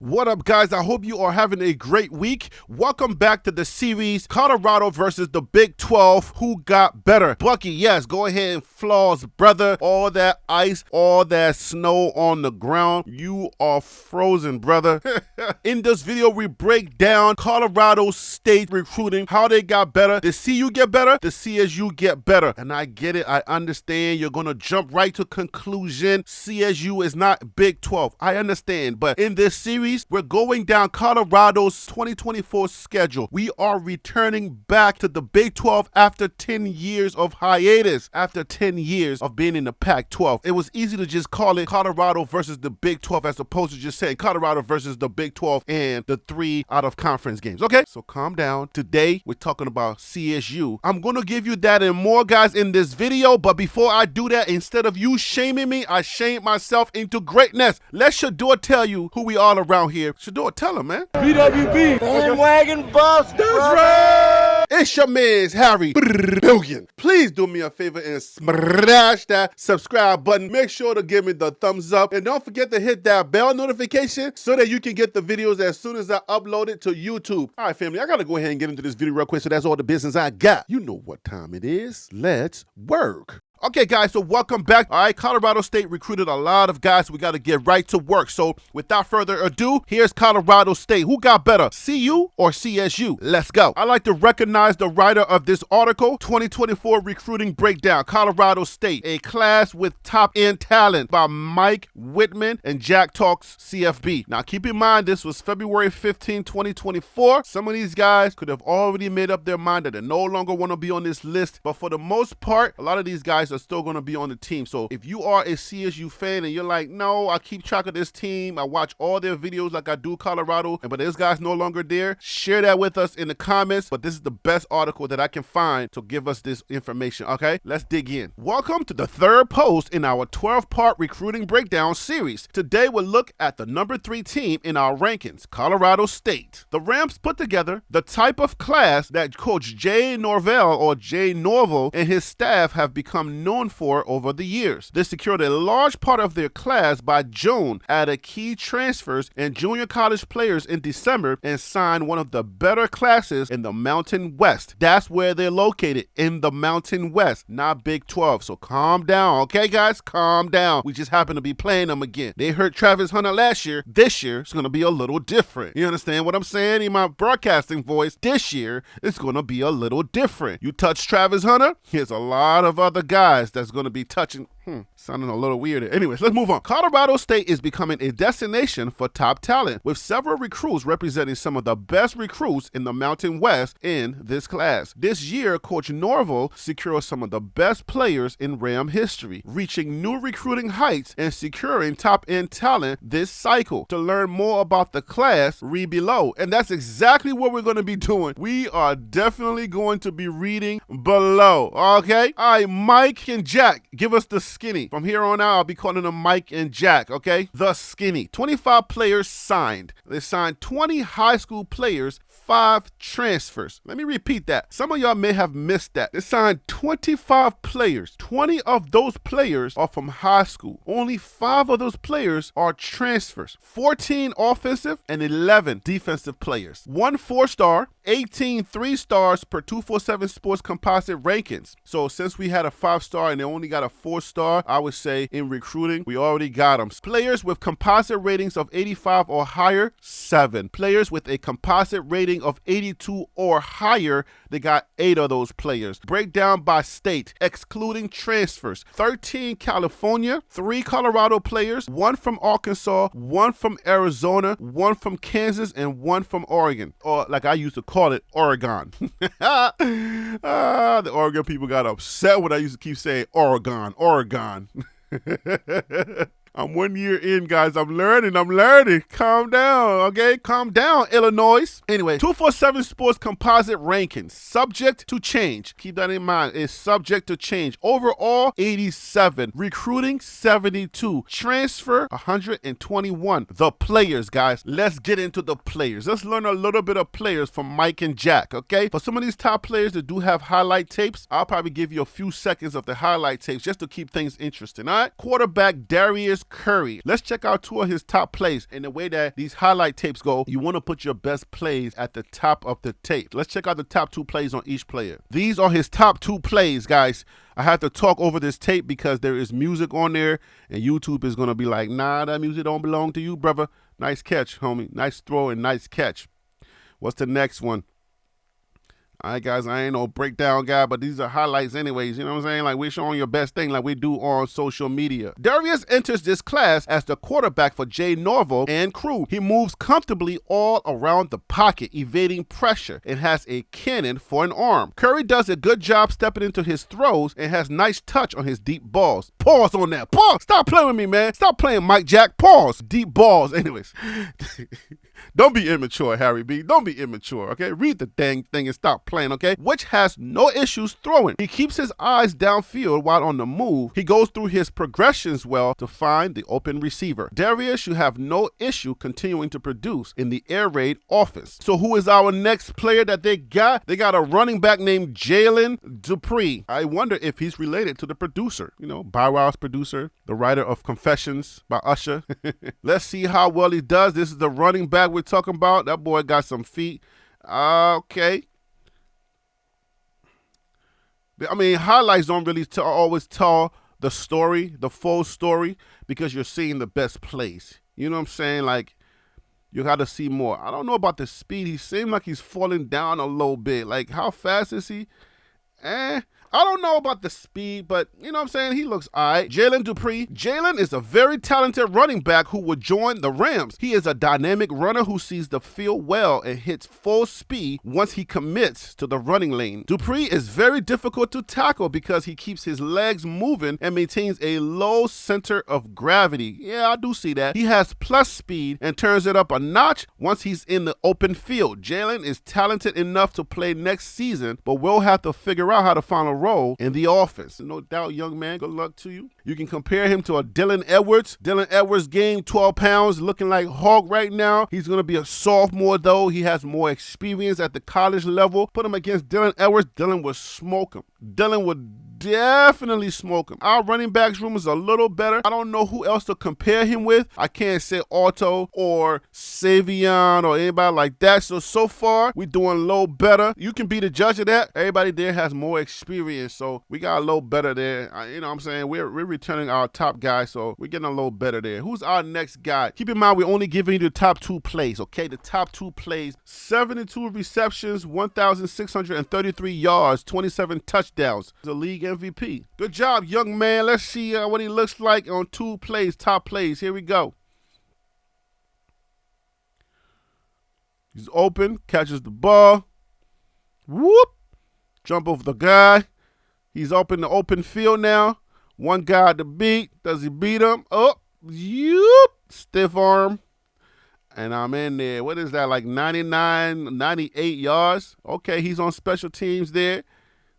What up, guys? I hope you are having a great week. Welcome back to the series, Colorado versus the Big 12. Who got better? Bucky, yes, go ahead and flaws, brother. All that ice, all that snow on the ground. You are frozen, brother. In this video, we break down Colorado State recruiting, how they got better. The CU get better, the CSU get better. And I get it. I understand. You're going to jump right to conclusion. CSU is not Big 12. I understand. But in this series, we're going down Colorado's 2024 schedule. We are returning back to the Big 12 after 10 years of hiatus, after 10 years of being in the Pac-12. It was easy to just call it Colorado versus the Big 12 as opposed to just saying Colorado versus the Big 12 and the 3 out of conference games. Okay, so calm down. Today, we're talking about CSU. I'm going to give you that and more, guys, in this video. But before I do that, instead of you shaming me, I shamed myself into greatness. Let Shador tell you who we are around here. Shador, tell him, man. BWB. Bandwagon buffs. That's right. It's your man's Harry Billion. Please do me a favor and smash that subscribe button. Make sure to give me the thumbs up. And don't forget to hit that bell notification so that you can get the videos as soon as I upload it to YouTube. All right, family, I got to go ahead and get into this video real quick. So that's all the business I got. You know what time it is. Let's work. Okay, guys, so welcome back. All right, Colorado State recruited a lot of guys. We got to get right to work. So without further ado, here's Colorado State. Who got better, CU or CSU? Let's go. I'd like to recognize the writer of this article, 2024 Recruiting Breakdown, Colorado State, a class with top-end talent by Mike Whitman and Jack Talks CFB. Now, keep in mind, this was February 15, 2024. Some of these guys could have already made up their mind that they no longer want to be on this list. But for the most part, a lot of these guys are still going to be on the team. So if you are a CSU fan and you're like, no, I keep track of this team, I watch all their videos like I do Colorado, but this guy's no longer there, share that with us in the comments. But this is the best article that I can find to give us this information. Okay, let's dig in. Welcome to the third post in our 12-part recruiting breakdown series. Today we'll look at the number 3 team in our rankings, Colorado State. The Rams put together the type of class that Coach Jay Norvell and his staff have become known for over the years. They secured a large part of their class by June, added key transfers and junior college players in December, and signed one of the better classes in the Mountain West. That's where they're located, in the Mountain West, not Big 12. So calm down, okay, guys? Calm down. We just happen to be playing them again. They hurt Travis Hunter last year. This year, it's going to be a little different. You understand what I'm saying in my broadcasting voice? This year, it's going to be a little different. You touch Travis Hunter, here's a lot of other guys that's going to be touching. Sounding a little weird. Anyways, let's move on. Colorado State is becoming a destination for top talent, with several recruits representing some of the best recruits in the Mountain West in this class. This year, Coach Norvell secured some of the best players in Ram history, reaching new recruiting heights and securing top-end talent this cycle. To learn more about the class, read below. And that's exactly what we're going to be doing. We are definitely going to be reading below. Okay? All right, Mike and Jack, give us the skinny. From here on out, I'll be calling them Mike and Jack, okay? The skinny. 25 players signed. They signed 20 high school players, 5 transfers. Let me repeat that. Some of y'all may have missed that. They signed 25 players. 20 of those players are from high school. Only 5 of those players are transfers. 14 offensive and 11 defensive players. 1 4-star, 18 3-stars per 247 Sports composite rankings. So since we had a 5-star and they only got a 4-star, I would say in recruiting, we already got them. Players with composite ratings of 85 or higher, 7. Players with a composite rating of 82 or higher, they got 8 of those players. Breakdown by state, excluding transfers. 13 California, 3 Colorado players, 1 from Arkansas, 1 from Arizona, 1 from Kansas, and 1 from Oregon. Or like I used to call it, Oregon. The Oregon people got upset when I used to keep saying Oregon. I'm 1 year in, guys. I'm learning. Calm down, okay? Calm down, Illinois. Anyway, 247 Sports composite rankings, subject to change. Keep that in mind. It's subject to change. Overall, 87. Recruiting, 72. Transfer, 121. The players, guys. Let's get into the players. Let's learn a little bit of players from Mike and Jack, okay? For some of these top players that do have highlight tapes, I'll probably give you a few seconds of the highlight tapes just to keep things interesting, all right? Quarterback Darius Darius Curry. Let's check out 2 of his top plays. And the way that these highlight tapes go, you want to put your best plays at the top of the tape. Let's check out the top 2 plays on each player. These are his top 2 plays, guys. I had to talk over this tape because there is music on there, and YouTube is going to be like, nah, that music don't belong to you, brother. Nice catch, homie. Nice throw and nice catch. What's the next one? All right, guys, I ain't no breakdown guy, but these are highlights anyways. You know what I'm saying? Like, we're showing your best thing like we do on social media. Darius enters this class as the quarterback for Jay Norville and crew. He moves comfortably all around the pocket, evading pressure, and has a cannon for an arm. Curry does a good job stepping into his throws and has nice touch on his deep balls. Pause on that. Pause. Stop playing with me, man. Stop playing Mike Jack. Pause. Deep balls. Anyways. Don't be immature, Harry B. Don't be immature, okay? Read the dang thing and stop playing, okay? Which has no issues throwing. He keeps his eyes downfield while on the move. He goes through his progressions well to find the open receiver. Darius should have no issue continuing to produce in the air raid offense. So who is our next player that they got? They got a running back named Jalen Dupree. I wonder if he's related to the producer. You know, Bow Wow's producer, the writer of Confessions by Usher. Let's see how well he does. This is the running back we're talking about. That boy got some feet. Okay. I mean, highlights don't really always tell the story, the full story, because you're seeing the best plays. You know what I'm saying? Like, you got to see more. I don't know about the speed. He seemed like he's falling down a little bit. Like, how fast is he? I don't know about the speed, but you know what I'm saying? He looks all right. Jalen Dupree. Jalen is a very talented running back who will join the Rams. He is a dynamic runner who sees the field well and hits full speed once he commits to the running lane. Dupree is very difficult to tackle because he keeps his legs moving and maintains a low center of gravity. Yeah, I do see that. He has plus speed and turns it up a notch once he's in the open field. Jalen is talented enough to play next season, but we'll have to figure out how to find a role in the offense. No doubt, young man, good luck to you. You can compare him to a Dylan Edwards. Dylan Edwards gained 12 pounds, looking like Hulk right now. He's going to be a sophomore, though. He has more experience at the college level. Put him against Dylan Edwards. Dylan would smoke him. Dylan would definitely smoke him. Our running backs room is a little better. I don't know who else to compare him with. I can't say Otto or Savion or anybody like that. So far, we're doing a little better. You can be the judge of that. Everybody there has more experience, so we got a little better there. You know what I'm saying? We're returning our top guy, so we're getting a little better there. Who's our next guy? Keep in mind, we're only giving you the top 2 plays, okay? The top 2 plays, 72 receptions, 1,633 yards, 27 touchdowns. The league MVP. Good job, young man. Let's see what he looks like on 2 plays, top plays. Here we go. He's open, catches the ball. Whoop. Jump over the guy. He's up in the open field now. One guy to beat. Does he beat him? Oh, yoop. Stiff arm. And I'm in there. What is that, like 99, 98 yards? Okay, he's on special teams there.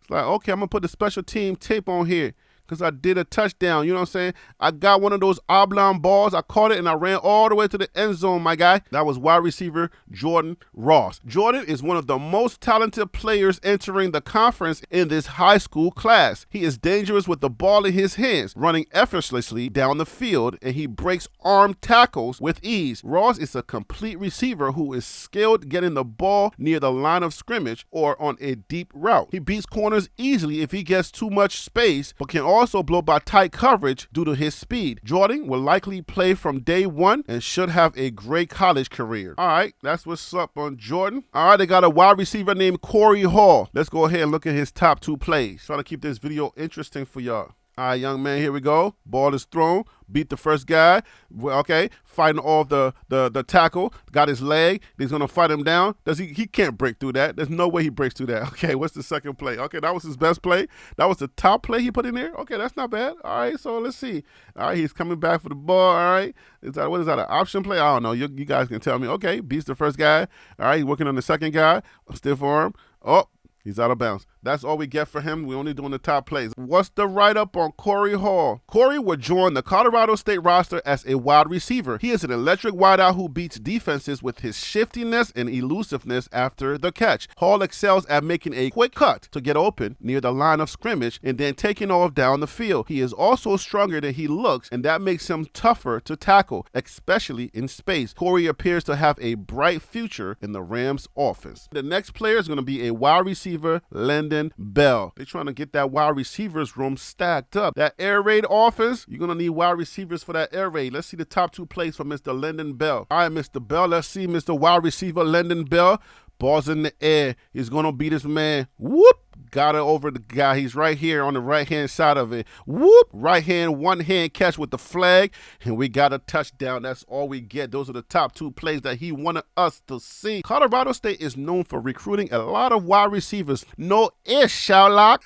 Like, okay, I'm going to put the special team tape on here because I did a touchdown. You know what I'm saying? I got one of those oblong balls. I caught it, and I ran all the way to the end zone, my guy. That was wide receiver Jordan Ross. Jordan is one of the most talented players entering the conference in this high school class. He is dangerous with the ball in his hands, running effortlessly down the field, and he breaks arm tackles with ease. Ross is a complete receiver who is skilled getting the ball near the line of scrimmage or on a deep route. He beats corners easily if he gets too much space, but can also blow by tight coverage due to his speed. Jordan will likely play from day one and should have a great college career. All right, that's what's up on Jordan. All right, they got a wide receiver named Cory Hall. Let's go ahead and look at his top 2 plays. Trying to keep this video interesting for y'all. All right, young man, here we go. Ball is thrown. Beat the first guy. Okay, fighting off the tackle. Got his leg. He's going to fight him down. He can't break through that. There's no way he breaks through that. Okay, what's the second play? Okay, that was his best play. That was the top play he put in there. Okay, that's not bad. All right, so let's see. All right, he's coming back for the ball. All right. What is that, an option play? I don't know. You guys can tell me. Okay, beats the first guy. All right, he's working on the second guy. Stiff arm. Oh. He's out of bounds. That's all we get for him. We're only doing the top plays. What's the write-up on Cory Hall? Cory would join the Colorado State roster as a wide receiver. He is an electric wideout who beats defenses with his shiftiness and elusiveness after the catch. Hall excels at making a quick cut to get open near the line of scrimmage and then taking off down the field. He is also stronger than he looks, and that makes him tougher to tackle, especially in space. Cory appears to have a bright future in the Rams offense. The next player is going to be a wide receiver, Brenden Bell. They're trying to get that wide receivers room stacked up. That air raid offense, you're going to need wide receivers for that air raid. Let's see the top 2 plays for Mr. Brenden Bell. All right, Mr. Bell, let's see Mr. Wide Receiver Brenden Bell. Ball's in the air. He's going to beat this man. Whoop. Got it over the guy. He's right here on the right-hand side of it. Whoop. Right hand, one hand catch with the flag. And we got a touchdown. That's all we get. Those are the top 2 plays that he wanted us to see. Colorado State is known for recruiting a lot of wide receivers. No ish, Sherlock.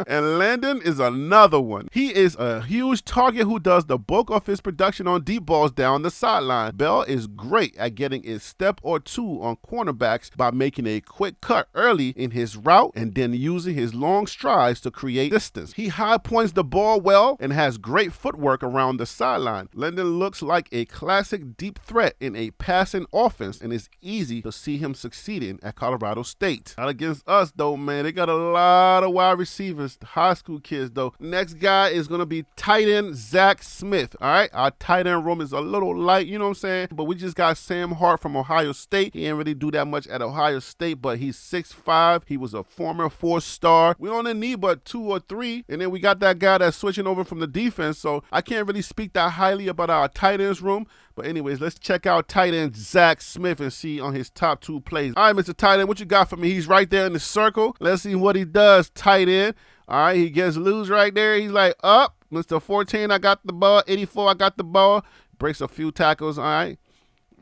And Landon is another one. He is a huge target who does the bulk of his production on deep balls down the sideline. Bell is great at getting a step or 2 on cornerbacks by making a quick cut early in his route and then using his long strides to create distance. He high points the ball well and has great footwork around the sideline. Landon looks like a classic deep threat in a passing offense and it's easy to see him succeeding at Colorado State. Not against us though, man. They got a lot of wide receivers, high school kids though. Next guy is going to be tight end Zack Smith. All right, our tight end room is a little light, you know what I'm saying? But we just got Sam Hart from Ohio State. He didn't really do that much at Ohio State, but he's 6'5". He was a former 4-star. We only need but 2 or 3. And then we got that guy that's switching over from the defense. So I can't really speak that highly about our tight ends room. But anyways, let's check out tight end Zack Smith and see on his top 2 plays. All right, Mr. Tight end, what you got for me? He's right there in the circle. Let's see what he does, tight end. All right, he gets loose right there. He's like, up. Mr. 14, I got the ball. 84, I got the ball. Breaks a few tackles, all right.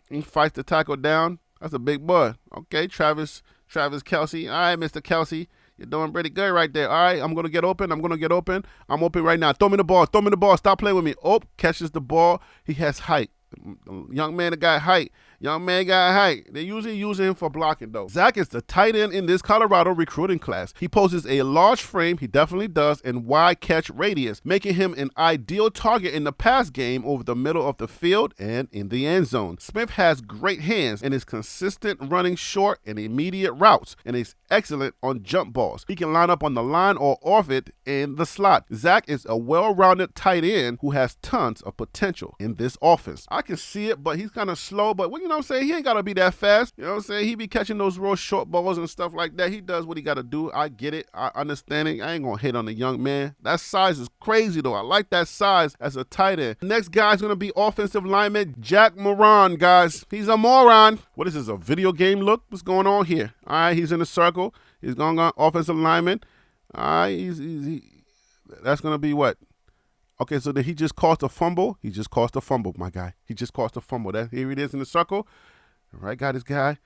He fights the tackle down. That's a big boy. Okay, Travis Kelce. All right, Mr. Kelce. You're doing pretty good right there. All right, I'm going to get open. I'm open right now. Throw me the ball. Stop playing with me. Oh, catches the ball. He has height. Young man that got height. They're usually using him for blocking, though. Zach is the tight end in this Colorado recruiting class. He poses a large frame, he definitely does, and wide catch radius, making him an ideal target in the pass game over the middle of the field and in the end zone. Smith has great hands and is consistent running short and immediate routes, and is excellent on jump balls. He can line up on the line or off it in the slot. Zach is a well-rounded tight end who has tons of potential in this offense. I can see it, but he's kind of slow, but you know what I'm saying? He ain't got to be that fast. You know what I'm saying? He be catching those real short balls and stuff like that. He does what he got to do. I get it. I understand it. I ain't going to hate on the young man. That size is crazy, though. I like that size as a tight end. Next guy's going to be offensive lineman Jack Moran, guys. He's a moron. What is this, a video game look? What's going on here? All right, he's in the circle. He's going on offensive lineman. All right, that's going to be what? Okay, so then he just caused a fumble. He just caused a fumble, my guy. He just caused a fumble. Here it is in the circle. All right, got his guy.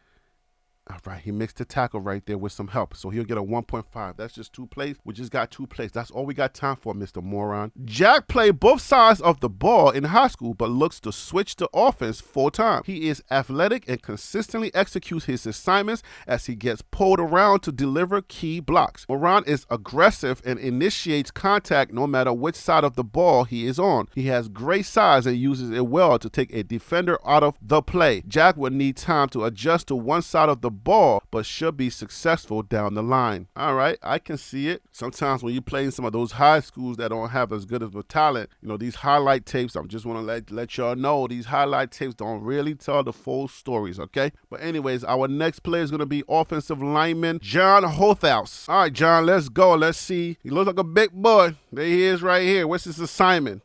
All right, he mixed the tackle right there with some help. So he'll get a 1.5. That's just 2 plays. We just got 2 plays. That's all we got time for, Mr. Moron. Jack played both sides of the ball in high school, but looks to switch to offense full-time. He is athletic and consistently executes his assignments as he gets pulled around to deliver key blocks. Moron is aggressive and initiates contact no matter which side of the ball he is on. He has great size and uses it well to take a defender out of the play. Jack would need time to adjust to one side of the ball, but should be successful down the line. All right, I can see it. Sometimes when you play in some of those high schools that don't have as good of a talent, you know, these highlight tapes, I just want to let y'all know, these highlight tapes don't really tell the full stories, okay? But anyways, our next player is going to be offensive lineman John Haus. All right, John, let's go. Let's see. He looks like a big boy. There he is right here. What's his assignment?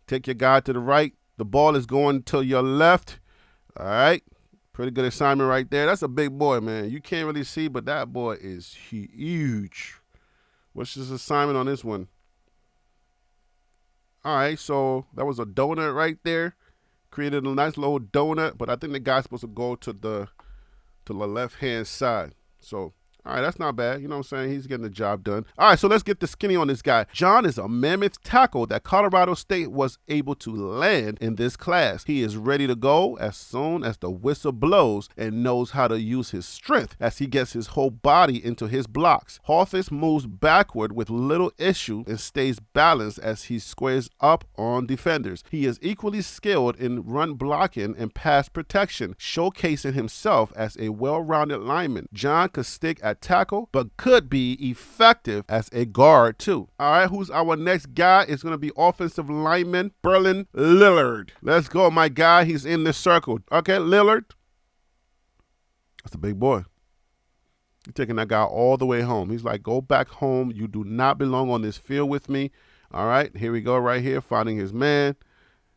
Take your guy to the right. The ball is going to your left. All right. Pretty good assignment right there. That's a big boy, man. You can't really see, but that boy is huge. What's his assignment on this one? All right, so that was a donut right there. Created a nice little donut, but I think the guy's supposed to go to the left-hand side. So All right, that's not bad. You know what I'm saying? He's getting the job done. All right, so let's get the skinny on this guy. John is a mammoth tackle that Colorado State was able to land in this class. He is ready to go as soon as the whistle blows and knows how to use his strength as he gets his whole body into his blocks. Haus moves backward with little issue and stays balanced as he squares up on defenders. He is equally skilled in run blocking and pass protection, showcasing himself as a well-rounded lineman. John could stick at tackle, but could be effective as a guard too. All right, who's our next guy? It's going to be offensive lineman Brenden Lillard. Let's go, my guy. He's in the circle. Okay, Lillard. That's a big boy. You're taking that guy all the way home. He's like, go back home. You do not belong on this field with me. All right, here we go right here, finding his man.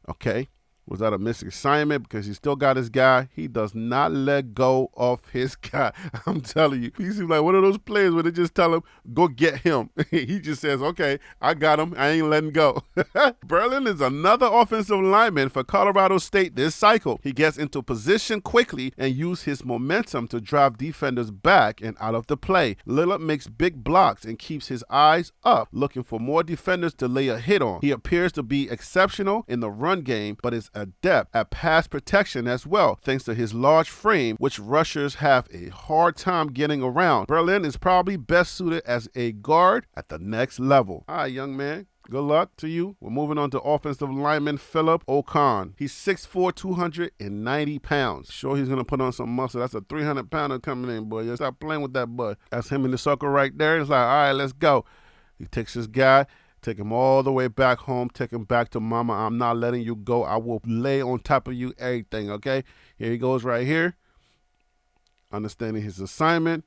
Okay. Was that a missed assignment? Because he still got his guy. He does not let go of his guy. I'm telling you. He seems like one of those players where they just tell him, go get him. He just says, okay, I got him. I ain't letting go. Brenden is another offensive lineman for Colorado State this cycle. He gets into position quickly and uses his momentum to drive defenders back and out of the play. Lillard makes big blocks and keeps his eyes up, looking for more defenders to lay a hit on. He appears to be exceptional in the run game, but is adept at pass protection as well, thanks to his large frame, which rushers have a hard time getting around. Brenden is probably best suited as a guard at the next level. All right, young man. Good luck to you. We're moving on to offensive lineman Philip Okan. He's 6'4", 290 pounds. Sure, he's going to put on some muscle. That's a 300-pounder coming in, boy. You stop playing with that boy. That's him in the circle right there. It's like, all right, let's go. He takes his guy. Take him all the way back home. Take him back to mama. I'm not letting you go. I will lay on top of you, everything, okay? Here he goes right here. Understanding his assignment.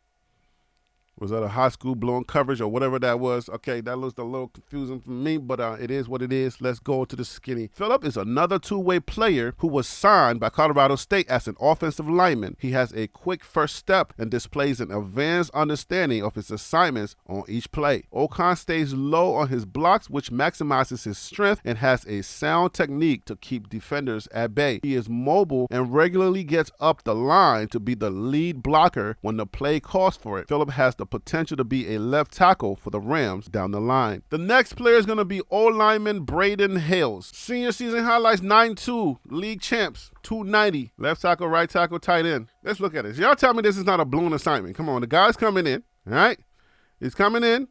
Was that a high school blown coverage or whatever that was? Okay, that looks a little confusing for me, but it is what it is. Let's go to the skinny. Phillip is another two-way player who was signed by Colorado State as an offensive lineman. He has a quick first step and displays an advanced understanding of his assignments on each play. Okan stays low on his blocks, which maximizes his strength and has a sound technique to keep defenders at bay. He is mobile and regularly gets up the line to be the lead blocker when the play calls for it. Phillip has the potential to be a left tackle for the Rams down the line. The next player is going to be O-lineman Brenden Hills. Senior season highlights 9'2", league champs, 290. Left tackle, right tackle, tight end. Let's look at this. Y'all tell me this is not a blown assignment. Come on, the guy's coming in, all right? He's coming in,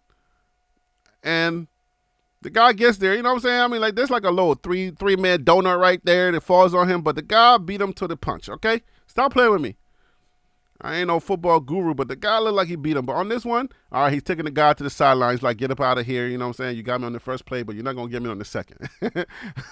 and the guy gets there, you know what I'm saying? I mean, like, there's like a little three-man donut right there that falls on him, but the guy beat him to the punch, okay? Stop playing with me. I ain't no football guru, but the guy looked like he beat him. But on this one, all right, he's taking the guy to the sidelines, like, get up out of here. You know what I'm saying? You got me on the first play, but you're not going to get me on the second. All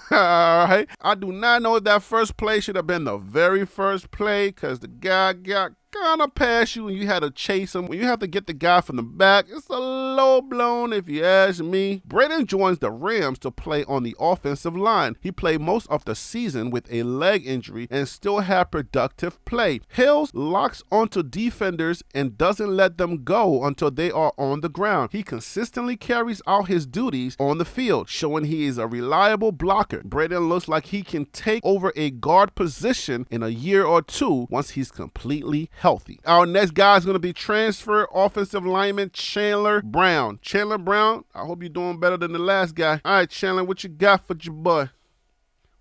right. I do not know if that first play should have been the very first play because the guy got kind of past you and you had to chase him. When you have to get the guy from the back, it's a low blown if you ask me. Brenden joins the Rams to play on the offensive line. He played most of the season with a leg injury and still had productive play. Hills locks onto defenders and doesn't let them go until they are on the ground. He consistently carries out his duties on the field, showing he is a reliable blocker. Brenden looks like he can take over a guard position in a year or two once he's completely healthy. Our next guy is going to be transfer offensive lineman Chandler Brown. Chandler Brown, I hope you're doing better than the last guy. All right, Chandler, what you got for your boy?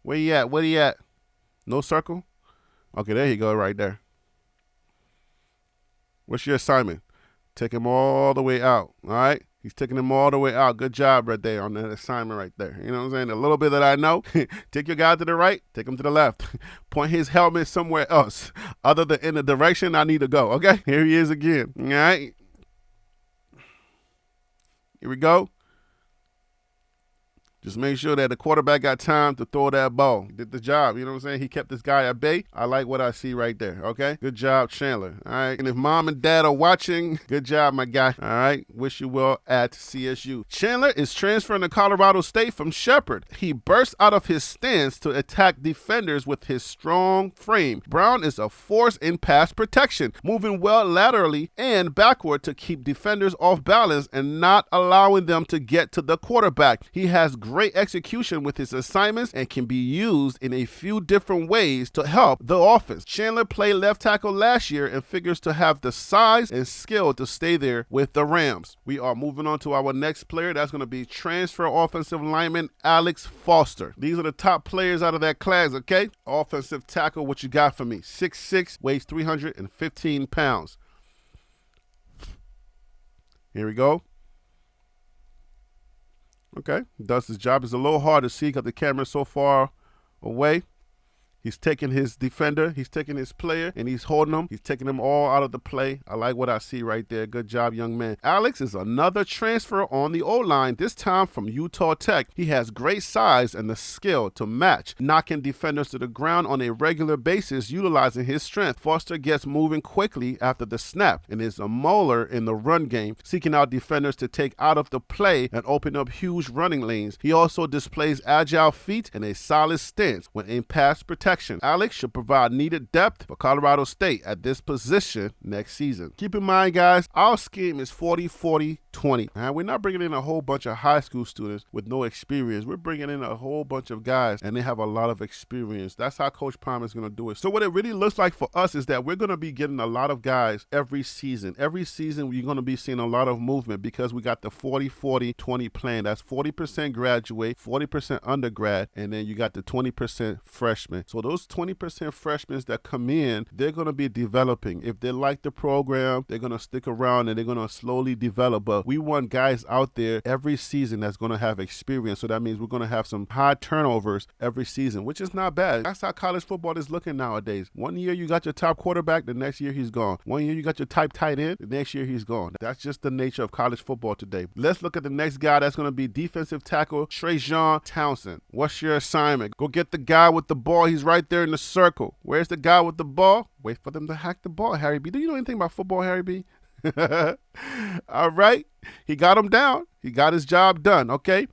Where you at? Where you at? No circle? Okay, there you go right there. What's your assignment? Take him all the way out, all right? He's taking him all the way out. Good job right there on that assignment right there. You know what I'm saying? A little bit that I know. Take your guy to the right, take him to the left. Point his helmet somewhere else other than in the direction I need to go, okay? Here he is again, all right? Here we go. Just make sure that the quarterback got time to throw that ball. He did the job, you know what I'm saying? He kept this guy at bay. I like what I see right there, okay? Good job, Chandler, all right? And if mom and dad are watching, good job, my guy, all right? Wish you well at CSU. Chandler is transferring to Colorado State from Shepherd. He bursts out of his stance to attack defenders with his strong frame. Brown is a force in pass protection, moving well laterally and backward to keep defenders off balance and not allowing them to get to the quarterback. He has great great execution with his assignments and can be used in a few different ways to help the offense. Chandler played left tackle last year and figures to have the size and skill to stay there with the Rams. We are moving on to our next player. That's going to be transfer offensive lineman Alex Foster. These are the top players out of that class, okay? Offensive tackle, what you got for me? 6'6", weighs 315 pounds. Here we go. Okay, does his job. It's a little hard to see because the camera's so far away. He's taking his defender, he's taking his player, and he's holding them. He's taking them all out of the play. I like what I see right there. Good job, young man. Alex is another transfer on the O-line, this time from Utah Tech. He has great size and the skill to match, knocking defenders to the ground on a regular basis, utilizing his strength. Foster gets moving quickly after the snap and is a mauler in the run game, seeking out defenders to take out of the play and open up huge running lanes. He also displays agile feet and a solid stance when in pass protection. Alex should provide needed depth for Colorado State at this position next season. Keep in mind, guys, our scheme is 40-40-20. We're not bringing in a whole bunch of high school students with no experience. We're bringing in a whole bunch of guys, and they have a lot of experience. That's how Coach Palmer is going to do it. So what it really looks like for us is that we're going to be getting a lot of guys every season. Every season, you're going to be seeing a lot of movement because we got the 40-40-20 plan. That's 40% graduate, 40% undergrad, and then you got the 20% freshmen. So those 20% freshmen that come in, they're going to be developing. If they like the program, they're going to stick around and they're going to slowly develop. But we want guys out there every season that's going to have experience. So that means we're going to have some high turnovers every season, which is not bad. That's how college football is looking nowadays. One year you got your top quarterback, the next year he's gone. One year you got your type tight end, the next year he's gone. That's just the nature of college football today. Let's look at the next guy. That's going to be defensive tackle Trajan Townsend. What's your assignment? Go get the guy with the ball. He's right there in the circle. Where's the guy with the ball? Wait for them to hack the ball, Harry B. Do you know anything about football, Harry B? All right. He got him down. He got his job done. Okay.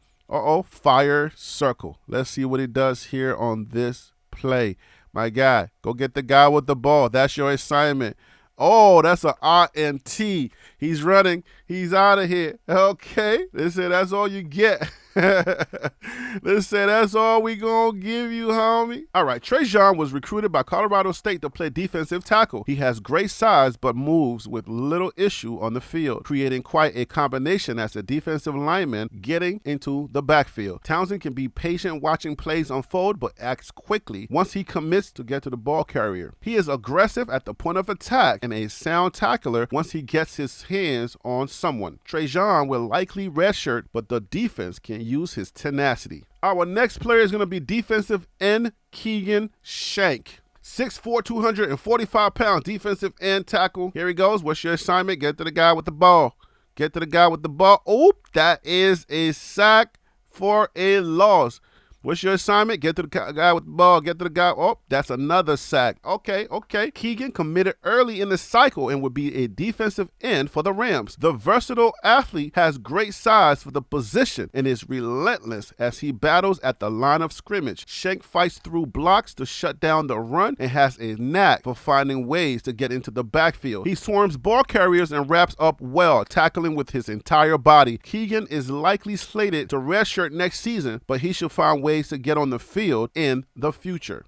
Fire circle. Let's see what he does here on this play. My guy, go get the guy with the ball. That's your assignment. Oh, that's an INT. He's running. He's out of here. Okay. They said that's all you get. They said that's all we gonna give you, homie. All right, Trajan was recruited by Colorado State to play defensive tackle. He has great size but moves with little issue on the field, creating quite a combination as a defensive lineman getting into the backfield. Townsend can be patient watching plays unfold but acts quickly once he commits to get to the ball carrier. He is aggressive at the point of attack and a sound tackler once he gets his hands on someone. Trajan will likely redshirt, but the defense can use his tenacity. Our next player is going to be defensive end Keegan Shank. 6'4", 245 pounds, defensive end tackle. Here he goes. What's your assignment? Get to the guy with the ball. Get to the guy with the ball. Oh, that is a sack for a loss. What's your assignment? Get to the guy with the ball. Get to the guy. Oh, that's another sack. Okay. Keegan committed early in the cycle and would be a defensive end for the Rams. The versatile athlete has great size for the position and is relentless as he battles at the line of scrimmage. Shank fights through blocks to shut down the run and has a knack for finding ways to get into the backfield. He swarms ball carriers and wraps up well, tackling with his entire body. Keegan is likely slated to redshirt next season, but he should find ways to get on the field in the future.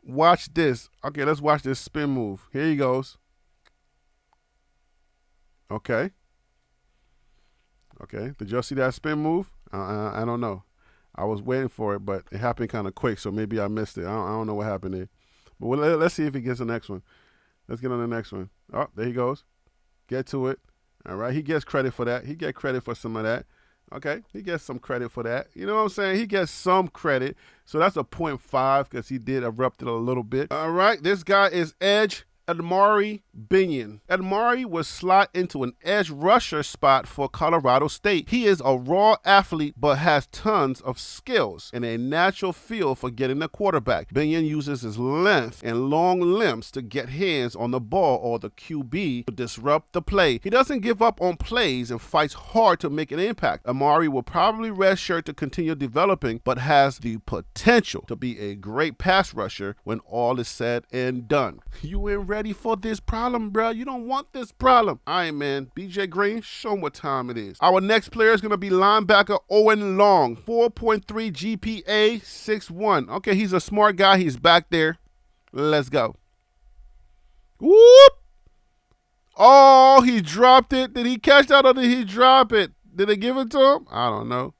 Watch this. Okay, let's watch this spin move. Here he goes. Okay. Did y'all see that spin move? I don't know. I was waiting for it, but it happened kind of quick, so maybe I missed it. I don't know what happened there. But let's see if he gets the next one. Let's get on the next one. Oh, there he goes. Get to it. All right, he gets credit for that. He gets credit for some of that. Okay, he gets some credit for that. You know what I'm saying? He gets some credit. So that's a 0.5 because he did erupt it a little bit. All right, this guy is edge Admari Binion. Admari was slot into an edge rusher spot for Colorado State. He is a raw athlete but has tons of skills and a natural feel for getting the quarterback. Binion uses his length and long limbs to get hands on the ball or the QB to disrupt the play. He doesn't give up on plays and fights hard to make an impact. Admari will probably redshirt to continue developing but has the potential to be a great pass rusher when all is said and done. You in ready for this problem, bro. You don't want this problem. All right, man. BJ Green, show him what time it is. Our next player is going to be linebacker Owen Long. 4.3 GPA, 6'1". Okay, he's a smart guy. He's back there. Let's go. Whoop! Oh, he dropped it. Did he catch that or did he drop it? Did they give it to him? I don't know.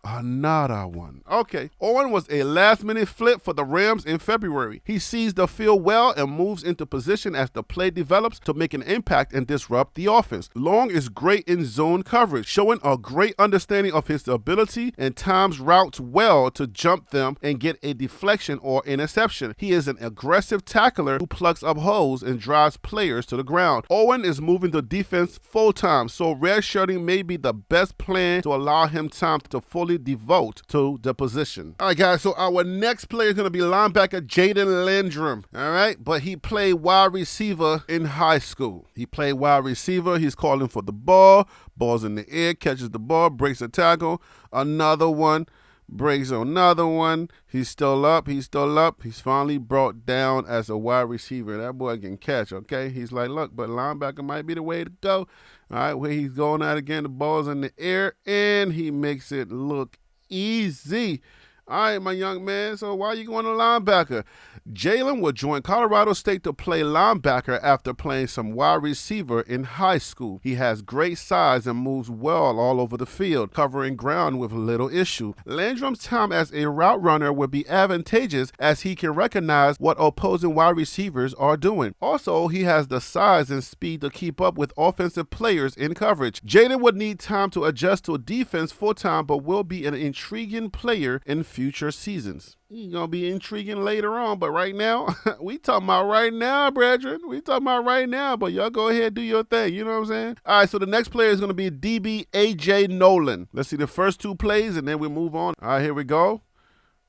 Another one. Okay. Owen was a last-minute flip for the Rams in February. He sees the field well and moves into position as the play develops to make an impact and disrupt the offense. Long is great in zone coverage, showing a great understanding of his ability and times routes well to jump them and get a deflection or interception. He is an aggressive tackler who plugs up holes and drives players to the ground. Owen is moving the defense full-time, so redshirting may be the best plan to allow him time to fully devote to the position. All right, guys, so our next player is going to be linebacker Jaden Landrum, all right? But he played wide receiver in high school. He played wide receiver. He's calling for the ball. Ball's in the air, catches the ball, breaks a tackle. Another one, breaks another one. He's still up. He's still up. He's finally brought down as a wide receiver. That boy can catch, okay? He's like, look, but linebacker might be the way to go. All right, where he's going at again, the ball's in the air, and he makes it look easy. All right, my young man, so why are you going to linebacker? Jalen will join Colorado State to play linebacker after playing some wide receiver in high school. He has great size and moves well all over the field, covering ground with little issue. Landrum's time as a route runner will be advantageous as he can recognize what opposing wide receivers are doing. Also, he has the size and speed to keep up with offensive players in coverage. Jaden would need time to adjust to defense full-time, but will be an intriguing player in future seasons. He's going to be intriguing later on, but right now, we talking about right now, brethren. We talking about right now, but y'all go ahead and do your thing. You know what I'm saying? All right, so the next player is going to be DB AJ Nolan. Let's see the first two plays, and then we move on. All right, here we go.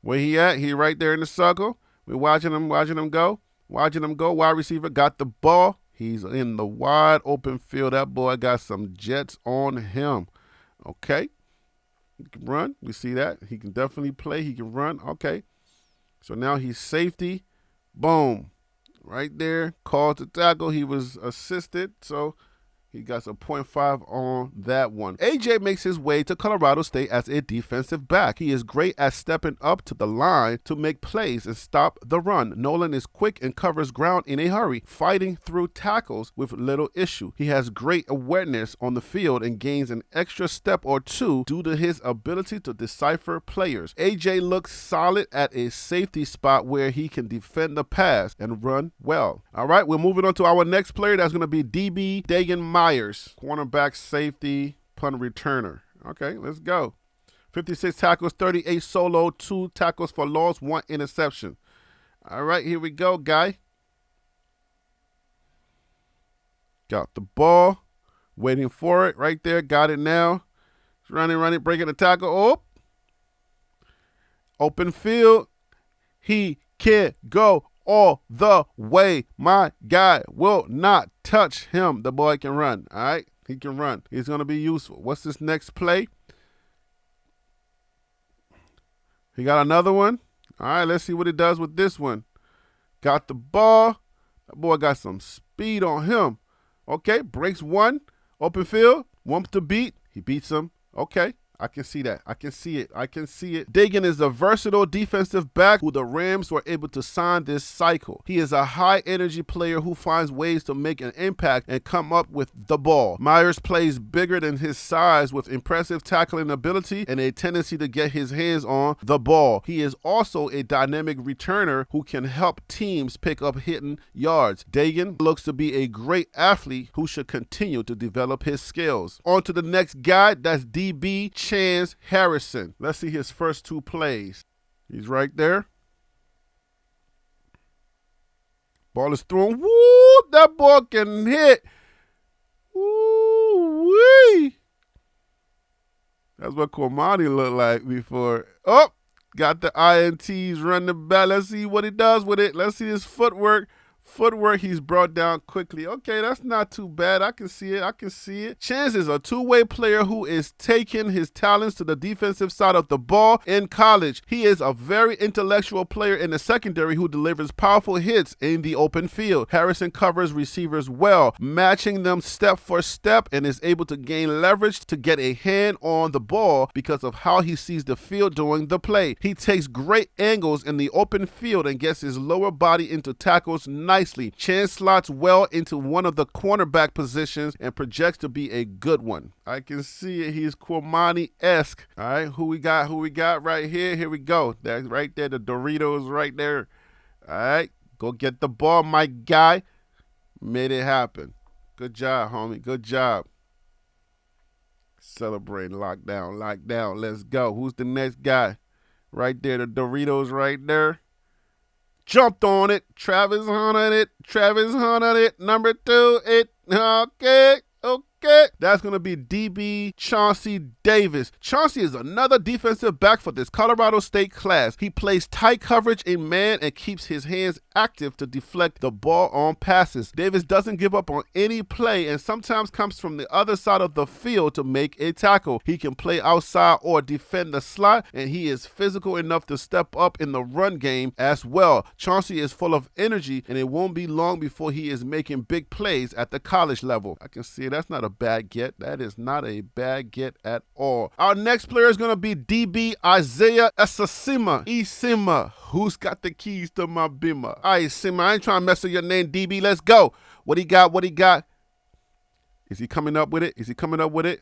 Where he at? He right there in the circle. We're watching him go. Watching him go. Wide receiver got the ball. He's in the wide open field. That boy got some jets on him. Okay. He can run. We see that. He can definitely play. He can run. Okay. So now he's safety. Boom. Right there. Called to tackle. He was assisted. So he got a 0.5 on that one. AJ makes his way to Colorado State as a defensive back. He is great at stepping up to the line to make plays and stop the run. Nolan is quick and covers ground in a hurry, fighting through tackles with little issue. He has great awareness on the field and gains an extra step or two due to his ability to decipher players. AJ looks solid at a safety spot where he can defend the pass and run well. All right, we're moving on to our next player. That's going to be DB Denan Myers, cornerback, safety, punt returner. Okay, let's go. 56 tackles, 38 solo, 2 tackles for loss, 1 interception. All right, here we go, guy. Got the ball, waiting for it right there. Got it now. Running, breaking the tackle. Oh, open field. He can go all the way. My guy will not touch him. The boy can run. All right, he can run. He's going to be useful. What's this next play? He got another one. All right, let's see what he does with this one. Got the ball. That boy got some speed on him. Okay, breaks one. Open field. Wants to beat. He beats him. Okay. I can see that. I can see it. I can see it. Denan is a versatile defensive back who the Rams were able to sign this cycle. He is a high-energy player who finds ways to make an impact and come up with the ball. Myers plays bigger than his size with impressive tackling ability and a tendency to get his hands on the ball. He is also a dynamic returner who can help teams pick up hidden yards. Denan looks to be a great athlete who should continue to develop his skills. On to the next guy. That's DB Chance Harrison. Let's see his first two plays. He's right there. Ball is thrown. Woo! That ball can hit. Woo-wee. That's what Cormani looked like before. Oh, got the INTs running back. Let's see what he does with it. Let's see his footwork. Footwork, he's brought down quickly. Okay, that's not too bad. I can see it. I can see it. Chance is a two-way player who is taking his talents to the defensive side of the ball in college. He is a very intellectual player in the secondary who delivers powerful hits in the open field. Harrison covers receivers well, matching them step for step, and is able to gain leverage to get a hand on the ball because of how he sees the field during the play. He takes great angles in the open field and gets his lower body into tackles nicely. Chance slots well into one of the cornerback positions and projects to be a good one. I can see it. He's Kwamani-esque. All right, who we got? Who we got right here? Here we go. That's right there. The Doritos right there. All right, go get the ball, my guy. Made it happen. Good job, homie. Good job. Celebrating lockdown. Lockdown. Let's go. Who's the next guy? Right there. The Doritos right there. Jumped on it. Travis Hunt on it. Travis Hunt on it. Number 2. Okay. That's going to be DB Chauncey Davis. Chauncey is another defensive back for this Colorado State class. He plays tight coverage in man and keeps his hands active to deflect the ball on passes. Davis doesn't give up on any play and sometimes comes from the other side of the field to make a tackle. He can play outside or defend the slot, and he is physical enough to step up in the run game as well. Chauncey is full of energy, and it won't be long before he is making big plays at the college level. I can see that's not a bad get. That is not a bad get at all. Our next player is going to be DB Isaiah Isima. Who's got the keys to my bimmer? All right, Isima, I ain't trying to mess with your name, DB. Let's go. What he got? Is he coming up with it?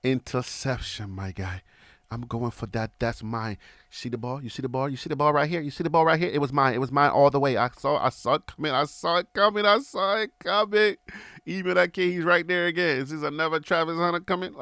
Interception, my guy. I'm going for that. That's mine. See the ball? You see the ball? You see the ball right here? It was mine. all the way. I saw it coming. Even that kid, he's right there again. Is this another Travis Hunter coming?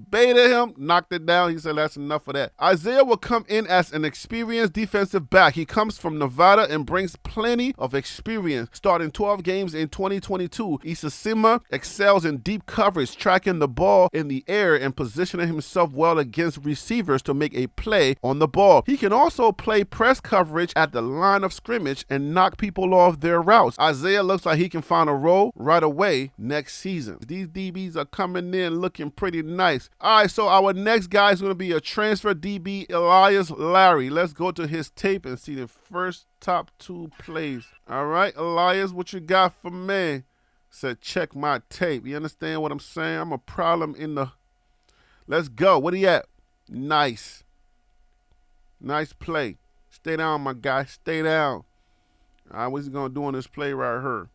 Baited him, knocked it down. He said, that's enough of that. Isaiah will come in as an experienced defensive back. He comes from Nevada and brings plenty of experience. Starting 12 games in 2022, Isima excels in deep coverage, tracking the ball in the air and positioning himself well against receivers to make a play on the ball. He can also play press coverage at the line of scrimmage and knock people off their routes. Isaiah looks like he can find a role right away next season. These DBs are coming in looking pretty nice. All right, so our next guy is going to be a transfer DB, Elias Larry. Let's go to his tape and see the first top 2 plays. All right, Elias, what you got for me? Said check my tape. You understand what I'm saying? I'm a problem in the... Let's go. What he at? Nice play. Stay down, my guy. Stay down. All right, what's he going to do on this play right here?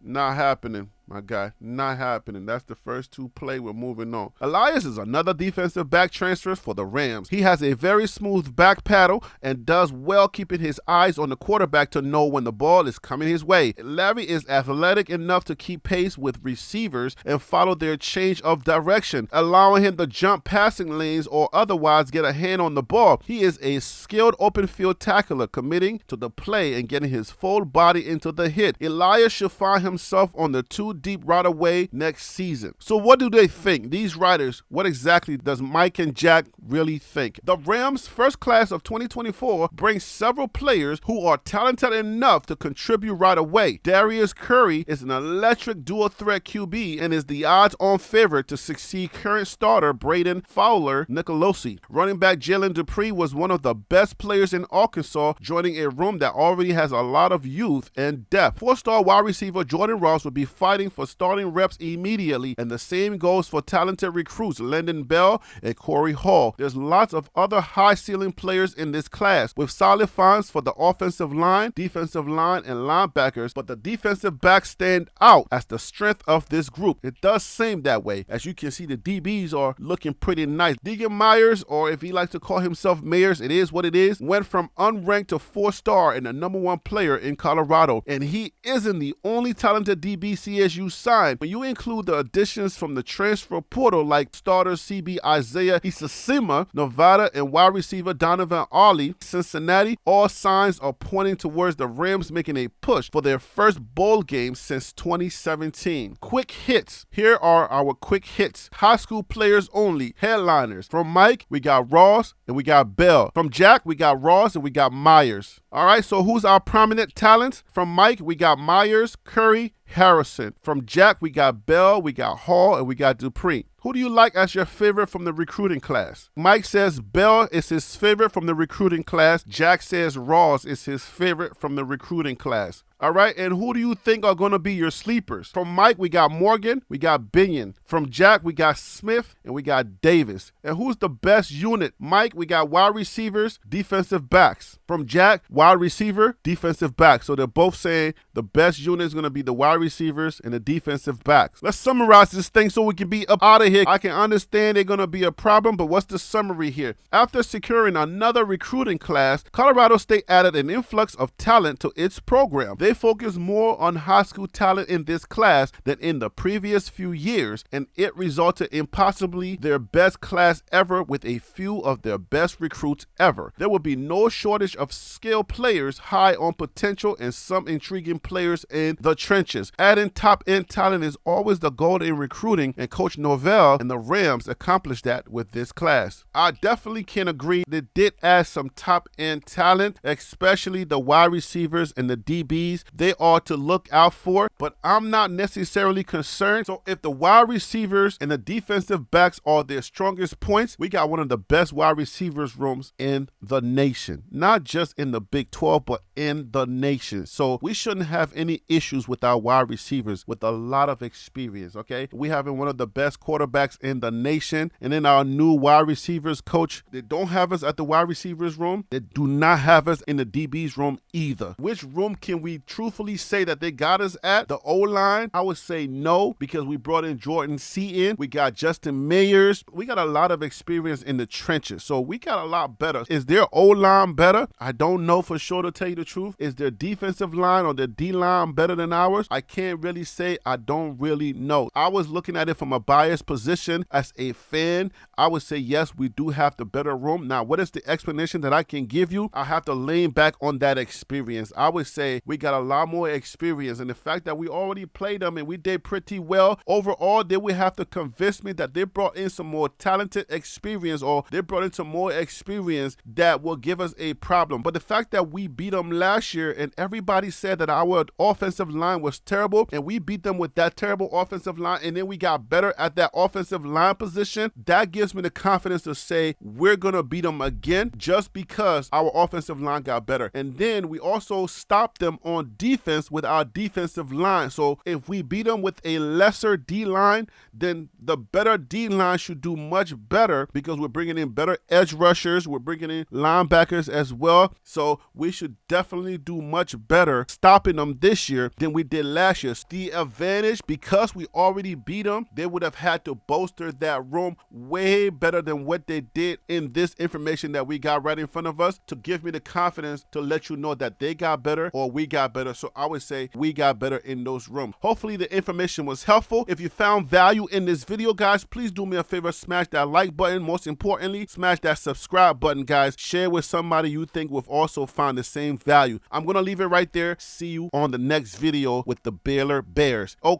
Not happening, my guy. Not happening. That's the first 2 play. We're moving on. Elias is another defensive back transfer for the Rams. He has a very smooth back paddle and does well keeping his eyes on the quarterback to know when the ball is coming his way. Larry is athletic enough to keep pace with receivers and follow their change of direction, allowing him to jump passing lanes or otherwise get a hand on the ball. He is a skilled open field tackler, committing to the play and getting his full body into the hit. Elias should find himself on the 2 deep right away next season. So what do they think? These writers, what exactly does Mike and Jack really think? The Rams' first class of 2024 brings several players who are talented enough to contribute right away. Darius Curry is an electric dual threat QB and is the odds-on favorite to succeed current starter Braden Fowler Nicolosi. Running back Jalen Dupree was one of the best players in Arkansas, joining a room that already has a lot of youth and depth. 4-star wide receiver Jordan Ross will be fighting for starting reps immediately, and the same goes for talented recruits Lyndon Bell and Cory Hall. There's lots of other high-ceiling players in this class, with solid finds for the offensive line, defensive line, and linebackers, but the defensive backs stand out as the strength of this group. It does seem that way. As you can see, the DBs are looking pretty nice. Denan Myers, or if he likes to call himself Mayers, it is what it is, went from unranked to 4-star and the #1 player in Colorado, and he isn't the only talented DB CSU signed. When you include the additions from the transfer portal like starter CB Isaiah Isima, Nevada, and wide receiver Donovan Arley, Cincinnati, all signs are pointing towards the Rams making a push for their first bowl game since 2017. Quick hits. Here are our quick hits. High school players only. Headliners. From Mike, we got Ross and we got Bell. From Jack, we got Ross and we got Myers. All right, so who's our prominent talents? From Mike, we got Myers, Curry, Harrison. From Jack, we got Bell, we got Hall, and we got Dupree. Who do you like as your favorite from the recruiting class? Mike says Bell is his favorite from the recruiting class. Jack says Ross is his favorite from the recruiting class. All right, and who do you think are going to be your sleepers? From Mike, we got Morgan, we got Binion. From Jack, we got Smith, and we got Davis. And who's the best unit? Mike, we got wide receivers, defensive backs. From Jack, wide receiver, defensive back. So they're both saying the best unit is going to be the wide receivers and the defensive backs. Let's summarize this thing so we can be up out of here. I can understand they're going to be a problem, but what's the summary here? After securing another recruiting class, Colorado State added an influx of talent to its program. They focused more on high school talent in this class than in the previous few years, and it resulted in possibly their best class ever with a few of their best recruits ever. There will be no shortage of skilled players high on potential and some intriguing players in the trenches. Adding top-end talent is always the goal in recruiting, and Coach Norvell and the Rams accomplished that with this class. I definitely can agree they did add some top-end talent, especially the wide receivers and the DBs. They are to look out for, but I'm not necessarily concerned. So if the wide receivers and the defensive backs are their strongest points, we got one of the best wide receivers rooms in the nation. Not just in the Big 12, but in the nation. So we shouldn't have any issues with our wide receivers with a lot of experience, okay? We having one of the best quarterbacks in the nation. And then our new wide receivers coach, they don't have us at the wide receivers room. They do not have us in the DBs room either. Which room can we truthfully say that they got us at? The O-line? I would say no, because we brought in Jordan C in. We got Justin Myers. We got a lot of experience in the trenches. So we got a lot better. Is their O-line better? I don't know for sure, to tell you the truth. Is their defensive line or their D-line better than ours? I can't really say. I don't really know. I was looking at it from a biased position. As a fan, I would say yes, we do have the better room. Now, what is the explanation that I can give you? I have to lean back on that experience. I would say we got a lot more experience, and the fact that we already played them and we did pretty well overall, they would have to convince me that they brought in some more talented experience, or they brought in some more experience that will give us a problem. But the fact that we beat them last year and everybody said that our offensive line was terrible, and we beat them with that terrible offensive line, and then we got better at that offensive line position, that gives me the confidence to say we're going to beat them again just because our offensive line got better. And then we also stopped them on defense with our defensive line. So if we beat them with a lesser D-line, then the better D-line should do much better, because we're bringing in better edge rushers. We're bringing in linebackers as well. So we should definitely do much better stopping them this year than we did last year. The advantage, because we already beat them, they would have had to bolster that room way better than what they did in this information that we got right in front of us, to give me the confidence to let you know that they got better or we got better. So I would say we got better in those rooms. Hopefully the information was helpful. If you found value in this video, guys, please do me a favor, smash that like button. Most importantly, smash that subscribe button, guys. Share with somebody you think will also find the same value. I'm going to leave it right there. See you on the next video with the Baylor Bears. Okay.